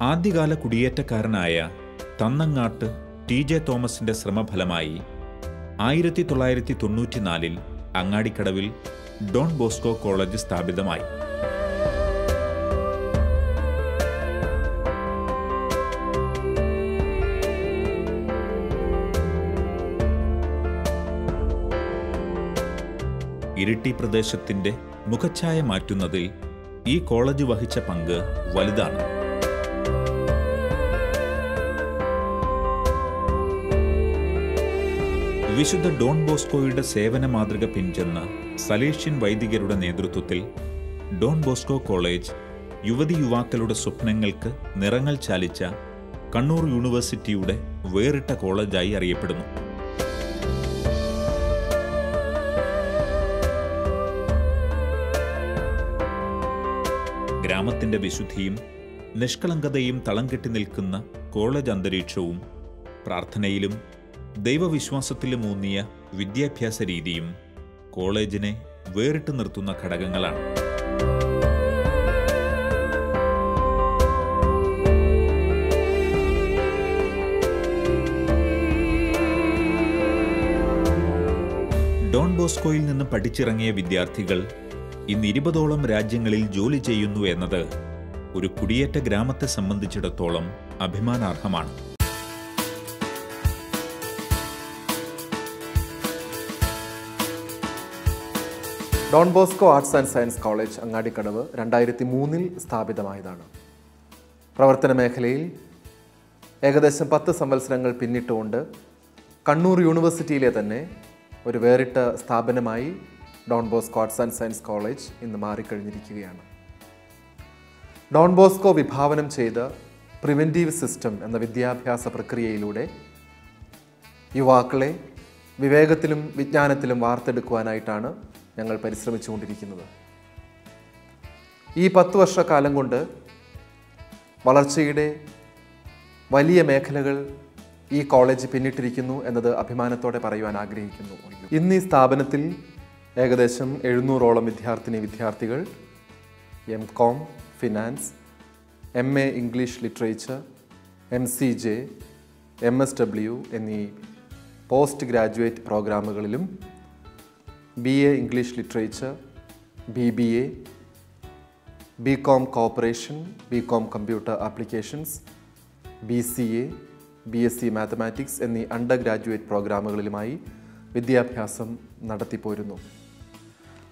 ആദ്യകാല കുടിയേറ്റക്കാരനായ തന്നങ്ങാട്ട് ടി.ജെ. തോമസിന്റെ ശ്രമഫലമായി 1994 അങ്ങാടിക്കടവിൽ Don Bosco college സ്ഥാപിതമായി. Iritty പ്രദേശത്തിന്റെ മുഖച്ഛായ മാറ്റുന്നതിൽ ഈ കോളേജ് വഹിച്ച പങ്ക് വലുതാണ്. വിശുദ്ധ ഡോൺ ബോസ്കോയുടെ സേവന മാതൃക പിൻചെന്ന സലേഷ്യൻ വൈദികരുടെ നേതൃത്വത്തിൽ ഡോൺ ബോസ്കോ കോളേജ് യുവതി യുവാക്കളുടെ സ്വപ്നങ്ങൾക്ക് നിറങ്ങൾ ചാലിച്ച കണ്ണൂർ യൂണിവേഴ്സിറ്റിയുടെ വേറിട്ട കോളേജായി അറിയപ്പെടുന്നു. ഗ്രാമത്തിന്റെ വിശുദ്ധിയും നിഷ്കളങ്കതയും തളം കെട്ടി നിൽക്കുന്ന കോളേജ് അന്തരീക്ഷവും പ്രാർത്ഥനയിലും ദൈവവിശ്വാസത്തിലുമൂന്നിയ വിദ്യാഭ്യാസ രീതിയും കോളേജിനെ വേറിട്ട് നിർത്തുന്ന ഘടകങ്ങളാണ്. ഡോൺ ബോസ്കോയിൽ നിന്ന് പഠിച്ചിറങ്ങിയ വിദ്യാർത്ഥികൾ ഇന്ന് 20ഓളം രാജ്യങ്ങളിൽ ജോലി ചെയ്യുന്നു എന്നത് ഒരു കുടിയേറ്റ ഗ്രാമത്തെ സംബന്ധിച്ചിടത്തോളം അഭിമാനാർഹമാണ്. Don Bosco arts and science college Angadikadavu 2003 സ്ഥാപിതമായതാണ്. പ്രവർത്തന മേഖലയിൽ ഏകദേശം 10 സംവത്സരങ്ങൾ പിന്നിട്ടുകൊണ്ട് കണ്ണൂർ യൂണിവേഴ്സിറ്റിയിലെ തന്നെ ഒരു വേറിട്ട സ്ഥാപനമായി Don Bosco arts and science college ഇന്ന് മാറിക്കഴിഞ്ഞിരിക്കുകയാണ്. ഡോൺ ബോസ്കോ വിഭാവനം ചെയ്ത പ്രിവെൻറ്റീവ് സിസ്റ്റം എന്ന വിദ്യാഭ്യാസ പ്രക്രിയയിലൂടെ യുവാക്കളെ വിവേകത്തിലും വിജ്ഞാനത്തിലും വാർത്തെടുക്കുവാനായിട്ടാണ് ഞങ്ങൾ പരിശ്രമിച്ചുകൊണ്ടിരിക്കുന്നത്. ഈ 10 വർഷക്കാലം കൊണ്ട് വളർച്ചയുടെ വലിയ മേഖലകൾ ഈ കോളേജ് പിന്നിട്ടിരിക്കുന്നു എന്നത് അഭിമാനത്തോടെ പറയുവാൻ ആഗ്രഹിക്കുന്നു. ഇന്ന് ഈ സ്ഥാപനത്തിൽ ഏകദേശം 700ഓളം വിദ്യാർത്ഥികൾ M Com, finance, MA. English literature, MCJ, MSW എന്നീ പോസ്റ്റ് ഗ്രാജുവേറ്റ് പ്രോഗ്രാമുകളിലും BA. English literature, BBA, B Com corporation, B Com computer applications, BCA, B Sc mathematics എന്നീ അണ്ടർ ഗ്രാജുവേറ്റ് പ്രോഗ്രാമുകളിലുമായി വിദ്യാഭ്യാസം നടത്തിപ്പോരുന്നു.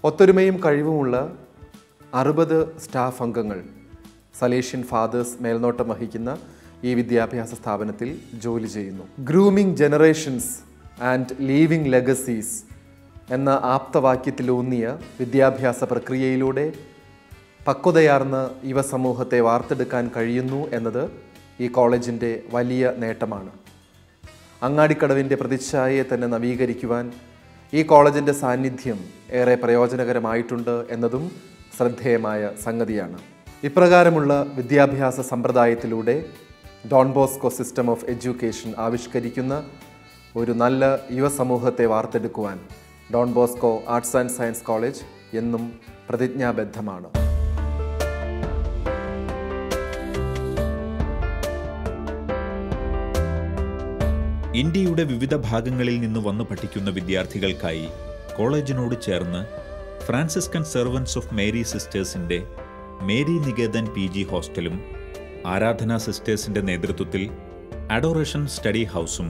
ഒത്തൊരുമയും കഴിവുമുള്ള 60 സ്റ്റാഫ് അംഗങ്ങൾ സലേഷ്യൻ ഫാദേഴ്സ് മേൽനോട്ടം വഹിക്കുന്ന ഈ വിദ്യാഭ്യാസ സ്ഥാപനത്തിൽ ജോലി ചെയ്യുന്നു. Grooming generations and leaving legacies എന്ന ആപ്തവാക്യത്തിലൂന്നിയ വിദ്യാഭ്യാസ പ്രക്രിയയിലൂടെ പക്വതയാർന്ന യുവസമൂഹത്തെ വാർത്തെടുക്കാൻ കഴിയുന്നു എന്നത് ഈ കോളേജിൻ്റെ വലിയ നേട്ടമാണ്. അങ്ങാടിക്കടവിൻ്റെ പ്രതിച്ഛായയെ തന്നെ നവീകരിക്കുവാൻ ഈ കോളേജിൻ്റെ സാന്നിധ്യം ഏറെ പ്രയോജനകരമായിട്ടുണ്ട് എന്നതും ശ്രദ്ധേയമായ സംഗതിയാണ്. ഇപ്രകാരമുള്ള വിദ്യാഭ്യാസ സമ്പ്രദായത്തിലൂടെ Don Bosco system of education ആവിഷ്കരിക്കുന്ന ഒരു നല്ല യുവസമൂഹത്തെ വാർത്തെടുക്കുവാൻ Don Bosco arts and science college എന്നും പ്രതിജ്ഞാബദ്ധമാണ്. ഇന്ത്യയുടെ വിവിധ ഭാഗങ്ങളിൽ നിന്ന് വന്നു പഠിക്കുന്ന വിദ്യാർത്ഥികൾക്കായി കോളേജിനോട് ചേർന്ന് ഫ്രാൻസിസ്കൻ സെർവൻസ് ഓഫ് മേരി സിസ്റ്റേഴ്സിന്റെ മേരി നികേതൻ PG ഹോസ്റ്റലും ആരാധന സിസ്റ്റേഴ്സിന്റെ നേതൃത്വത്തിൽ അഡോറേഷൻ സ്റ്റഡി ഹൗസും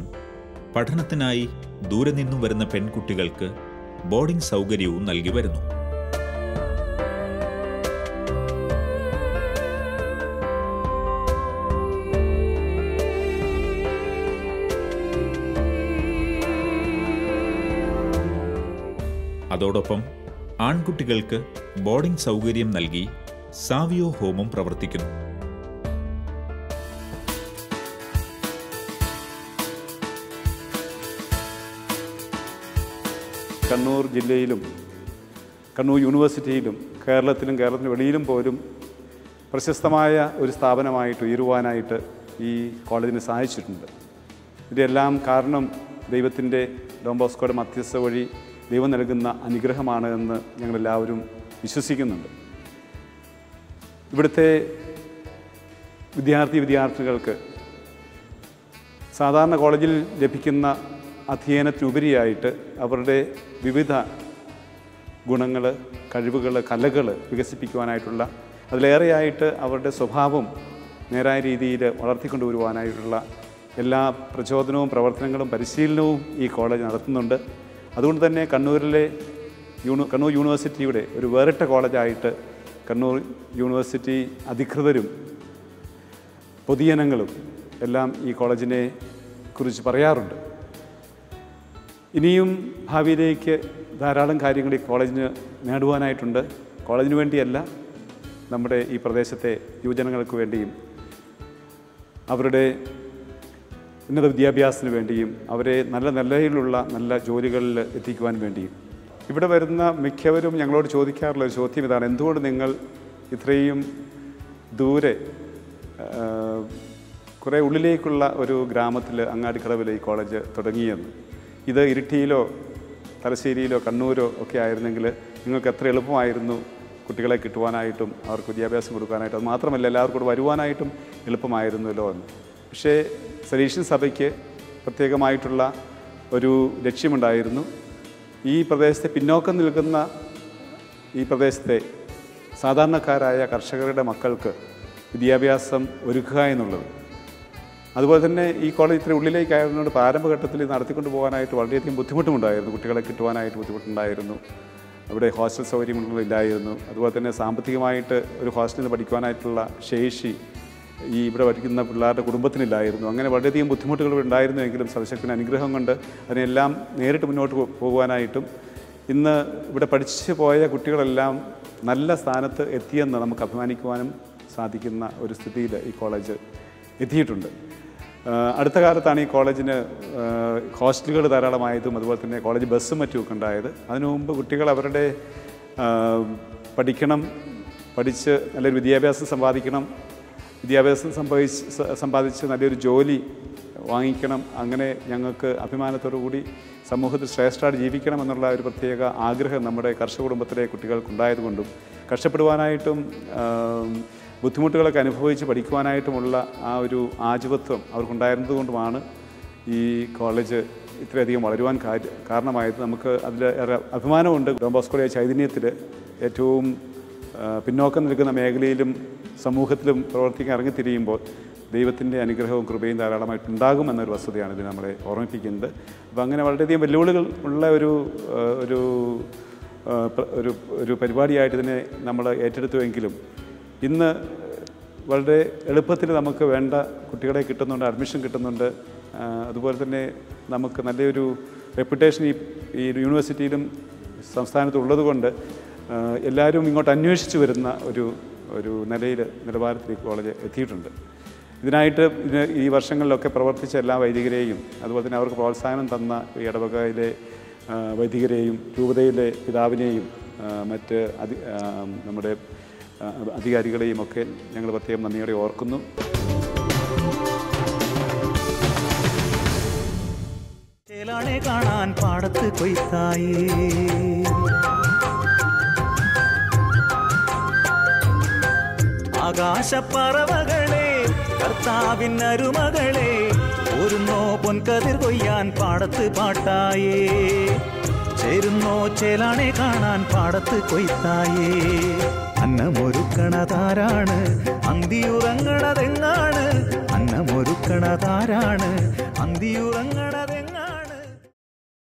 പഠനത്തിനായി ദൂരെ നിന്നും വരുന്ന പെൺകുട്ടികൾക്ക് ബോർഡിംഗ് സൗകര്യവും നൽകി വരുന്നു. അതോടൊപ്പം ആൺകുട്ടികൾക്ക് ബോർഡിംഗ് സൗകര്യം നൽകി സാവിയോ ഹോമും പ്രവർത്തിക്കുന്നു. കണ്ണൂർ ജില്ലയിലും കണ്ണൂർ യൂണിവേഴ്സിറ്റിയിലും കേരളത്തിന് വെളിയിലും പോലും പ്രശസ്തമായ ഒരു സ്ഥാപനമായിട്ട് ഉയരുവാനായിട്ട് ഈ കോളേജിന് സാധിച്ചിട്ടുണ്ട്. ഇതെല്ലാം കാരണം ദൈവത്തിൻ്റെ ഡോൺ ബോസ്കോയുടെ മധ്യസ്ഥ വഴി ദൈവം നൽകുന്ന അനുഗ്രഹമാണ് എന്ന് ഞങ്ങളെല്ലാവരും വിശ്വസിക്കുന്നുണ്ട്. ഇവിടുത്തെ വിദ്യാർത്ഥികൾക്ക് സാധാരണ കോളേജിൽ ലഭിക്കുന്ന അധ്യയനത്തിനുപരിയായിട്ട് അവരുടെ വിവിധ ഗുണങ്ങൾ, കഴിവുകൾ, കലകൾ വികസിപ്പിക്കുവാനായിട്ടുള്ള, അതിലേറെയായിട്ട് അവരുടെ സ്വഭാവം നേരായ രീതിയിൽ വളർത്തിക്കൊണ്ടുവരുവാനായിട്ടുള്ള എല്ലാ പ്രചോദനവും പ്രവർത്തനങ്ങളും പരിശീലനവും ഈ കോളേജ് നടത്തുന്നുണ്ട്. അതുകൊണ്ട് തന്നെ കണ്ണൂർ യൂണിവേഴ്സിറ്റിയുടെ ഒരു വേറിട്ട കോളേജായിട്ട് കണ്ണൂർ യൂണിവേഴ്സിറ്റി അധികൃതരും പൊതുജനങ്ങളും എല്ലാം ഈ കോളേജിനെ കുറിച്ച് പറയാറുണ്ട്. ഇനിയും ഭാവിയിലേക്ക് ധാരാളം കാര്യങ്ങൾ ഈ കോളേജിന് നേടുവാനായിട്ടുണ്ട്. കോളേജിന് വേണ്ടിയല്ല, നമ്മുടെ ഈ പ്രദേശത്തെ യുവജനങ്ങൾക്ക് വേണ്ടിയും അവരുടെ ഉന്നത വിദ്യാഭ്യാസത്തിന് വേണ്ടിയും അവരെ നല്ല നിലയിലുള്ള നല്ല ജോലികളിൽ എത്തിക്കുവാൻ വേണ്ടിയും. ഇവിടെ വരുന്ന മിക്കവരും ഞങ്ങളോട് ചോദിക്കാറുള്ള ഒരു ചോദ്യം ഇതാണ്: എന്തുകൊണ്ട് നിങ്ങൾ ഇത്രയും ദൂരെ കുറേ ഉള്ളിലേക്കുള്ള ഒരു ഗ്രാമത്തിൽ അങ്ങാടിക്കടവിൽ ഈ കോളേജ് തുടങ്ങിയെന്ന്? ഇത് ഇരിട്ടിയിലോ തലശ്ശേരിയിലോ കണ്ണൂരോ ഒക്കെ ആയിരുന്നെങ്കിൽ നിങ്ങൾക്ക് എത്ര എളുപ്പമായിരുന്നു കുട്ടികളെ കിട്ടുവാനായിട്ടും അവർക്ക് വിദ്യാഭ്യാസം കൊടുക്കാനായിട്ടും, അത് മാത്രമല്ല എല്ലാവർക്കും കൂടെ വരുവാനായിട്ടും എളുപ്പമായിരുന്നല്ലോ എന്ന്. പക്ഷേ സലീഷ്യൻ സഭയ്ക്ക് പ്രത്യേകമായിട്ടുള്ള ഒരു ലക്ഷ്യമുണ്ടായിരുന്നു. ഈ പ്രദേശത്തെ പിന്നോക്കം നിൽക്കുന്ന ഈ പ്രദേശത്തെ സാധാരണക്കാരായ കർഷകരുടെ മക്കൾക്ക് വിദ്യാഭ്യാസം ഒരുക്കുക എന്നുള്ളത്. അതുപോലെ തന്നെ ഈ കോളേജ് ഇത്ര ഉള്ളിലേക്കായതുകൊണ്ട് പ്രാരംഭഘട്ടത്തിൽ നടത്തിക്കൊണ്ട് പോകാനായിട്ട് വളരെയധികം ബുദ്ധിമുട്ടുമുണ്ടായിരുന്നു. കുട്ടികളെ കിട്ടുവാനായിട്ട് ബുദ്ധിമുട്ടുണ്ടായിരുന്നു. അവിടെ ഹോസ്റ്റൽ സൗകര്യങ്ങളില്ലായിരുന്നു. അതുപോലെ തന്നെ സാമ്പത്തികമായിട്ട് ഒരു ഹോസ്റ്റലിൽ പഠിക്കുവാനായിട്ടുള്ള ശേഷി ഈ ഇവിടെ പഠിക്കുന്ന പിള്ളേരുടെ കുടുംബത്തിനില്ലായിരുന്നു. അങ്ങനെ വളരെയധികം ബുദ്ധിമുട്ടുകൾ ഉണ്ടായിരുന്നുവെങ്കിലും സർവശക്തൻ്റെ അനുഗ്രഹം കൊണ്ട് അതിനെല്ലാം നേരിട്ട് മുന്നോട്ട് പോകുവാനായിട്ടും ഇന്ന് ഇവിടെ പഠിച്ചു പോയ കുട്ടികളെല്ലാം നല്ല സ്ഥാനത്ത് എത്തിയെന്ന് നമുക്ക് അഭിമാനിക്കുവാനും സാധിക്കുന്ന ഒരു സ്ഥിതിയിൽ ഈ കോളേജ് എത്തിയിട്ടുണ്ട്. അടുത്ത കാലത്താണ് ഈ കോളേജിന് ഹോസ്റ്റലുകൾ ധാരാളമായതും അതുപോലെ തന്നെ കോളേജ് ബസ്സും മറ്റുമൊക്കെ ഉണ്ടായത്. അതിനു മുമ്പ് കുട്ടികൾ അവരുടെ പഠിച്ച് നല്ലൊരു വിദ്യാഭ്യാസം സമ്പാദിച്ച് നല്ലൊരു ജോലി വാങ്ങിക്കണം, അങ്ങനെ ഞങ്ങൾക്ക് അഭിമാനത്തോടു കൂടി സമൂഹത്തിൽ ശ്രേഷ്ഠമായിട്ട് ജീവിക്കണം എന്നുള്ള ഒരു പ്രത്യേക ആഗ്രഹം നമ്മുടെ കർഷക കുടുംബത്തിലെ കുട്ടികൾക്കുണ്ടായതുകൊണ്ടും കഷ്ടപ്പെടുവാനായിട്ടും ബുദ്ധിമുട്ടുകളൊക്കെ അനുഭവിച്ച് പഠിക്കുവാനായിട്ടുമുള്ള ആ ഒരു ആജീവത്വം അവർക്കുണ്ടായിരുന്നതുകൊണ്ടുമാണ് ഈ കോളേജ് ഇത്രയധികം വളരുവാൻ കാരണമായത്. നമുക്ക് അതിൽ ഏറെ അഭിമാനമുണ്ട്. ഡോൺ ബോസ്കോയുടെ ചൈതന്യത്തിൽ ഏറ്റവും പിന്നോക്കം നിൽക്കുന്ന മേഖലയിലും സമൂഹത്തിലും പ്രവർത്തിക്കാൻ ഇറങ്ങിത്തിരിയുമ്പോൾ ദൈവത്തിൻ്റെ അനുഗ്രഹവും കൃപയും ധാരാളമായിട്ടുണ്ടാകും എന്നൊരു വസ്തുതയാണ് ഇത് നമ്മളെ ഓർമ്മിപ്പിക്കുന്നത്. അപ്പോൾ അങ്ങനെ വളരെയധികം വെല്ലുവിളികൾ ഉള്ള ഒരു പരിപാടിയായിട്ട് ഇതിനെ നമ്മൾ ഏറ്റെടുത്തുവെങ്കിലും ഇന്ന് വളരെ എളുപ്പത്തിൽ നമുക്ക് വേണ്ട കുട്ടികളെ കിട്ടുന്നുണ്ട്, അഡ്മിഷൻ കിട്ടുന്നുണ്ട്. അതുപോലെ തന്നെ നമുക്ക് നല്ലൊരു റെപ്യൂട്ടേഷൻ ഈ യൂണിവേഴ്സിറ്റിയിലും സംസ്ഥാനത്തുള്ളത് കൊണ്ട് എല്ലാവരും ഇങ്ങോട്ട് അന്വേഷിച്ച് വരുന്ന ഒരു നിലവാരത്തിൽ ഈ കോളേജ് എത്തിയിട്ടുണ്ട്. ഇതിനായിട്ട് ഈ വർഷങ്ങളിലൊക്കെ പ്രവർത്തിച്ച എല്ലാ വൈദികരെയും അതുപോലെ തന്നെ അവർക്ക് പ്രോത്സാഹനം തന്ന ഈ ഇടവകയിലെ വൈദികരെയും രൂപതയിലെ പിതാവിനെയും മറ്റ് നമ്മുടെ അധികാരികളെയും ഒക്കെ ഞങ്ങൾ പ്രത്യേകം നന്ദിയോടെ ഓർക്കുന്നു. കാണാൻ പാടത്ത് കൊയ്ത്തായേ ആകാശപ്പറവകളെ കർത്താവിൻ അരുമകളെ ഒരുന്നോ പൊൻകതിർ കൊയ്യാൻ പാടത്ത് പാട്ടായേ ചേരുന്നോ ചേലാണെ കാണാൻ പാടത്ത് കൊയ്ത്തായേ അന്നമൊരുക്കണതാരാണ് അന്തിയുറങ്ങണതെങ്ങാണ് അന്നമൊരുക്കണതാരാണ് അന്തിയുറങ്ങണതെങ്ങാണ്